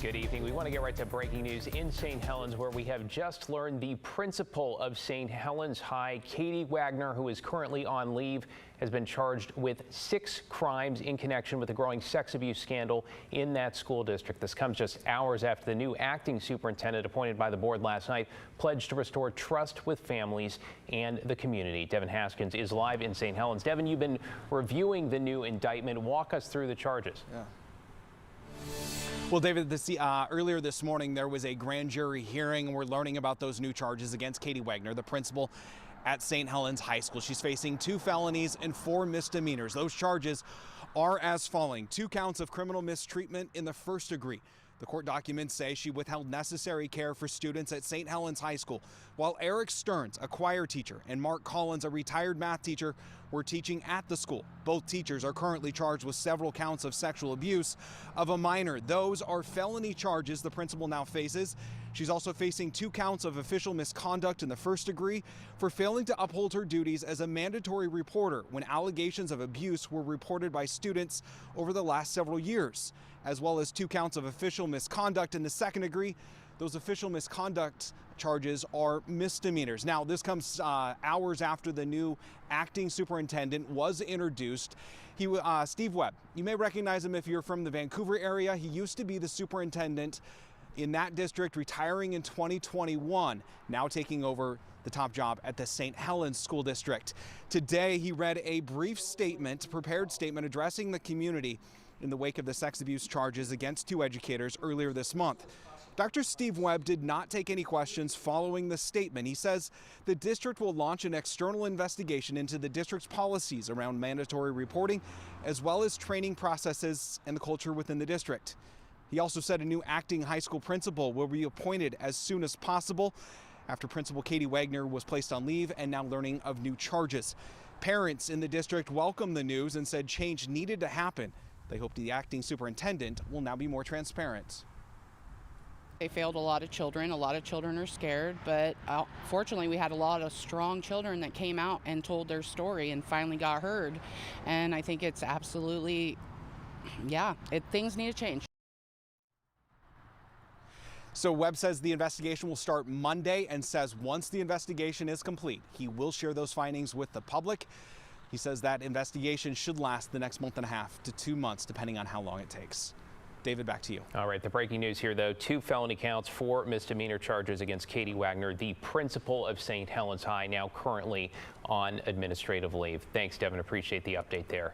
Good evening. We want to get right to breaking news in St. Helens, where we have just learned the principal of St. Helens High, Katy Wagner, who is currently on leave, has been charged with 6 crimes in connection with the growing sex abuse scandal in that school district. This comes just hours after the new acting superintendent appointed by the board last night pledged to restore trust with families and the community. Devin Haskins is live in St. Helens. Devin, you've been reviewing the new indictment. Walk us through the charges. Yeah. Well, David, earlier this morning, there was a grand jury hearing. We're learning about those new charges against Katy Wagner, the principal at St. Helens High School. She's facing 2 felonies and 4 misdemeanors. Those charges are as following: 2 counts of criminal mistreatment in the first degree. The court documents say she withheld necessary care for students at St. Helens High School, while Eric Stearns, a choir teacher, and Mark Collins, a retired math teacher, were teaching at the school. Both teachers are currently charged with several counts of sexual abuse of a minor. Those are felony charges the principal now faces. She's also facing 2 counts of official misconduct in the first degree for failing to uphold her duties as a mandatory reporter when allegations of abuse were reported by students over the last several years, as well as 2 counts of official misconduct in the second degree. Those official misconduct charges are misdemeanors. Now, this comes hours after the new acting superintendent was introduced. Steve Webb, you may recognize him if you're from the Vancouver area. He used to be the superintendent in that district, retiring in 2021, now taking over the top job at the St. Helens School District. Today, he read a brief statement, prepared statement addressing the community in the wake of the sex abuse charges against 2 educators earlier this month. Dr. Steve Webb did not take any questions following the statement. He says the district will launch an external investigation into the district's policies around mandatory reporting, as well as training processes and the culture within the district. He also said a new acting high school principal will be appointed as soon as possible after Principal Katy Wagner was placed on leave and now learning of new charges. Parents in the district welcomed the news and said change needed to happen. They hope the acting superintendent will now be more transparent. They failed a lot of children. A lot of children are scared, but fortunately we had a lot of strong children that came out and told their story and finally got heard. And I think it's absolutely, things need to change. So Webb says the investigation will start Monday and says once the investigation is complete, he will share those findings with the public. He says that investigation should last the next month and a half to 2 months, depending on how long it takes. David, back to you. All right, the breaking news here, though: 2 felony counts, 4 misdemeanor charges against Katy Wagner, the principal of St. Helens High, now currently on administrative leave. Thanks, Devin. Appreciate the update there.